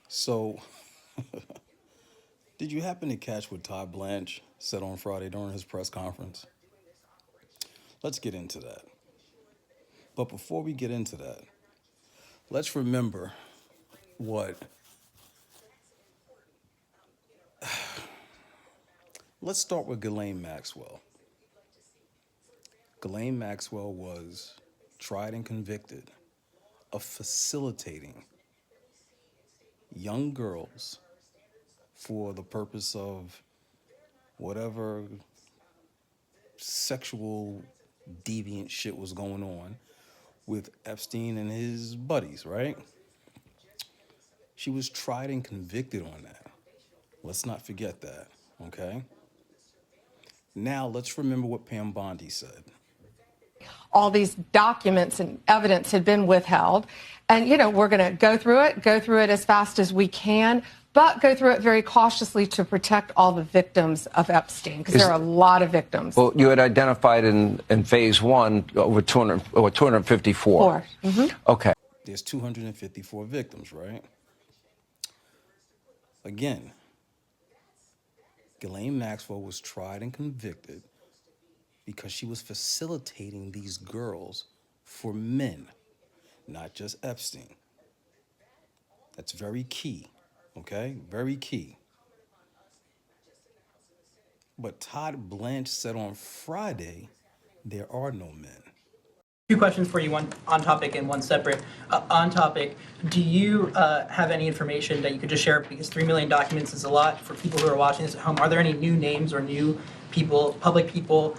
So, did you happen to catch what Todd Blanche said on Friday during his press conference? Let's get into that. But before we get into that, let's remember what. Let's start with Ghislaine Maxwell. Ghislaine Maxwell was tried and convicted of facilitating young girls for the purpose of whatever sexual deviant shit was going on with Epstein and his buddies, right? She was tried and convicted on that. Let's not forget that, okay? Now let's remember what Pam Bondi said. All these documents and evidence had been withheld. And, we're going to go through it as fast as we can, but go through it very cautiously to protect all the victims of Epstein, because there are a lot of victims. Well, you had identified in phase one over 254. Okay. There's 254 victims, right? Again, Ghislaine Maxwell was tried and convicted because she was facilitating these girls for men, not just Epstein. That's very key, okay? Very key. But Todd Blanche said on Friday, there are no men. Two questions for you, one on topic and one separate. On topic, do you have any information that you could just share? Because 3 million documents is a lot for people who are watching this at home. Are there any new names or new people, public people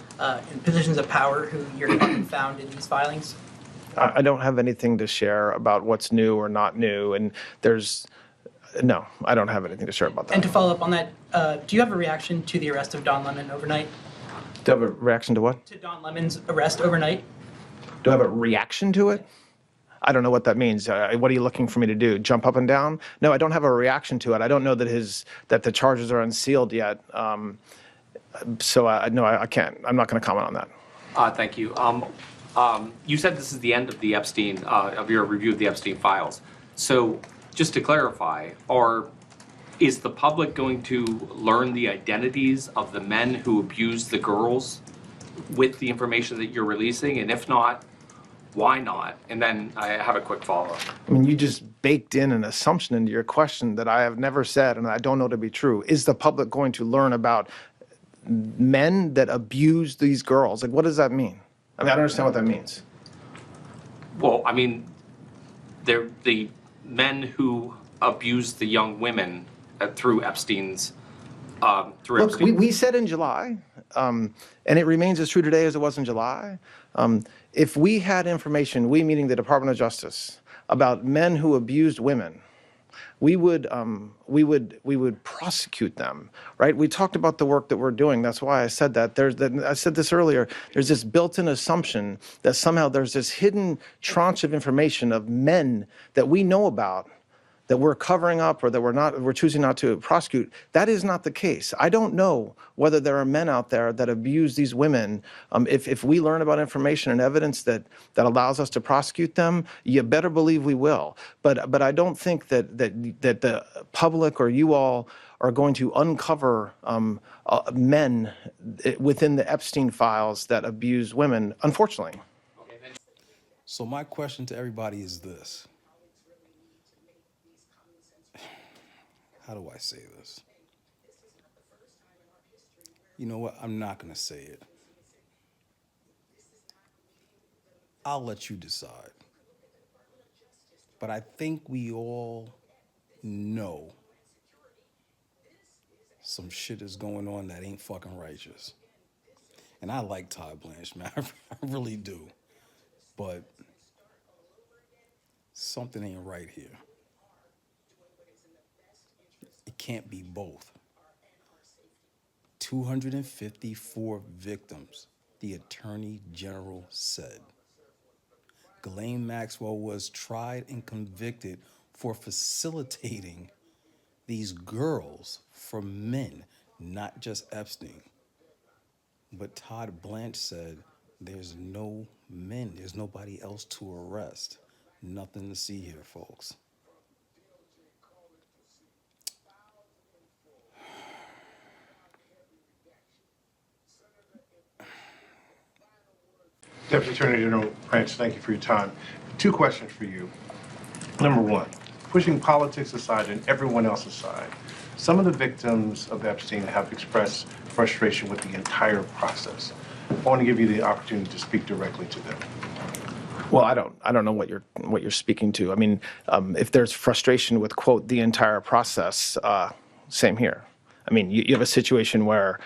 in positions of power who you're found in these filings? I don't have anything to share about what's new or not new, and no, I don't have anything to share about that. And to follow up on that, do you have a reaction to the arrest of Don Lemon overnight? Do you have a reaction to what? To Don Lemon's arrest overnight? Do I have a reaction to it? I don't know what that means. What are you looking for me to do? Jump up and down? No, I don't have a reaction to it. I don't know that the charges are unsealed yet. So no, I can't. I'm not going to comment on that. Thank you. You said this is the end of the Epstein, of your review of the Epstein files. So just to clarify, is the public going to learn the identities of the men who abused the girls with the information that you're releasing? And if not, why not? And then I have a quick follow-up. I mean, you just baked in an assumption into your question that I have never said and I don't know to be true. Is the public going to learn about men that abuse these girls? Like, what does that mean? I mean, I don't understand what that means. Well, I mean, they're the men who abused the young women through Epstein's, Look, we said in July, and it remains as true today as it was in July. If we had information, we meaning the Department of Justice, about men who abused women, we would prosecute them, right? We talked about the work that we're doing. That's why I said that. I said this earlier. There's this built-in assumption that somehow there's this hidden tranche of information of men that we know about that we're covering up or that we're choosing not to prosecute. That is not the case. I don't know whether there are men out there that abuse these women. If we learn about information and evidence that allows us to prosecute them, you better believe we will. But I don't think that the public or you all are going to uncover men within the Epstein files that abuse women, unfortunately. So my question to everybody is this. How do I say this? You know what? I'm not going to say it. I'll let you decide. But I think we all know some shit is going on that ain't fucking righteous. And I like Todd Blanche, man. I really do. But something ain't right here. It can't be both. 254 victims, the Attorney General said. Ghislaine Maxwell was tried and convicted for facilitating these girls for men, not just Epstein. But Todd Blanche said there's no men, there's nobody else to arrest. Nothing to see here, folks. Deputy Attorney General Branch, thank you for your time. 2 questions for you. Number 1, pushing politics aside and everyone else aside, some of the victims of Epstein have expressed frustration with the entire process. I want to give you the opportunity to speak directly to them. Well, I don't know what you're speaking to. I mean, if there's frustration with, quote, the entire process, same here. I mean, you have a situation where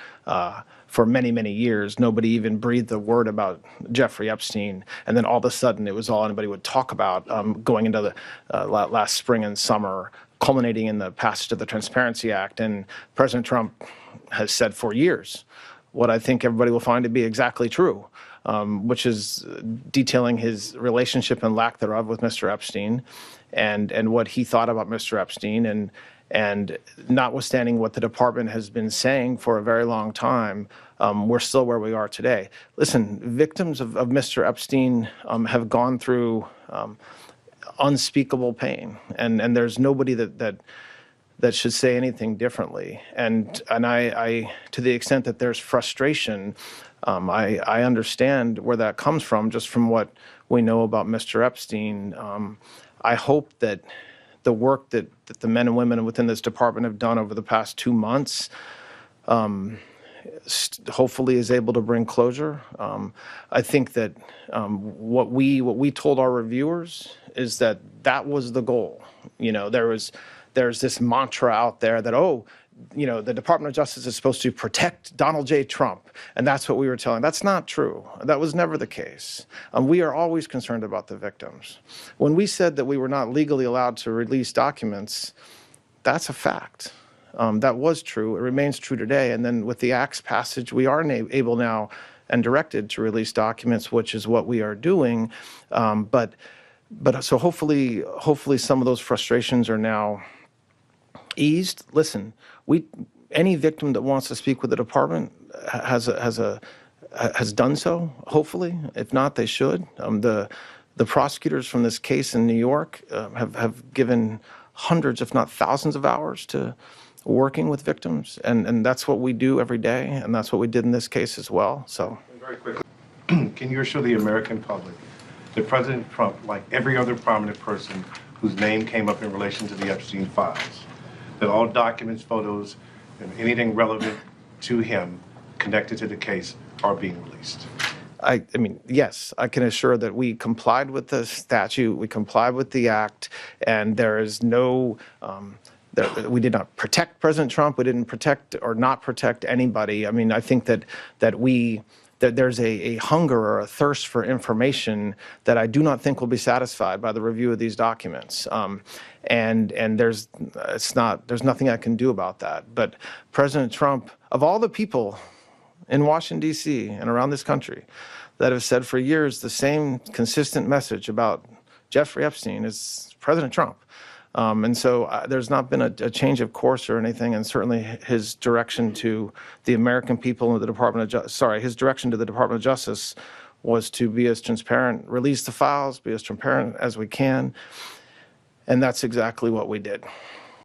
for many, many years, nobody even breathed a word about Jeffrey Epstein, and then all of a sudden it was all anybody would talk about going into the last spring and summer, culminating in the passage of the Transparency Act. And President Trump has said for years what I think everybody will find to be exactly true, which is detailing his relationship and lack thereof with Mr. Epstein, and what he thought about Mr. Epstein, and notwithstanding what the department has been saying for a very long time, we're still where we are today. Listen, victims of Mr. Epstein have gone through unspeakable pain, and there's nobody that should say anything differently. And I to the extent that there's frustration, I understand where that comes from, just from what we know about Mr. Epstein. I hope that the work that the men and women within this department have done over the past 2 months hopefully is able to bring closure. I think that what we told our reviewers is that was the goal. You know, there's this mantra out there that, the Department of Justice is supposed to protect Donald J. Trump, and that's what we were telling. That's not true. That was never the case. We are always concerned about the victims. When we said that we were not legally allowed to release documents, that's a fact. That was true. It remains true today. And then with the Act's passage, we are able now and directed to release documents, which is what we are doing. But so hopefully some of those frustrations are now eased. Listen, any victim that wants to speak with the department has done so. Hopefully, if not, they should. The prosecutors from this case in New York have given hundreds, if not thousands, of hours to working with victims, and that's what we do every day, and that's what we did in this case as well. So, Very quickly, can you assure the American public that President Trump, like every other prominent person whose name came up in relation to the Epstein files, that all documents, photos, and anything relevant to him connected to the case are being released? I mean, yes, I can assure that we complied with the statute, we complied with the Act, and there is no, we did not protect President Trump, we didn't protect or not protect anybody. I mean, I think that there's a hunger or a thirst for information that I do not think will be satisfied by the review of these documents. And there's nothing I can do about that. But President Trump, of all the people in Washington, D.C. and around this country that have said for years the same consistent message about Jeffrey Epstein is President Trump. And so there's not been a change of course or anything, and certainly his direction to the American people and the his direction to the Department of Justice was to be as transparent, release the files, be as transparent as we can, and that's exactly what we did.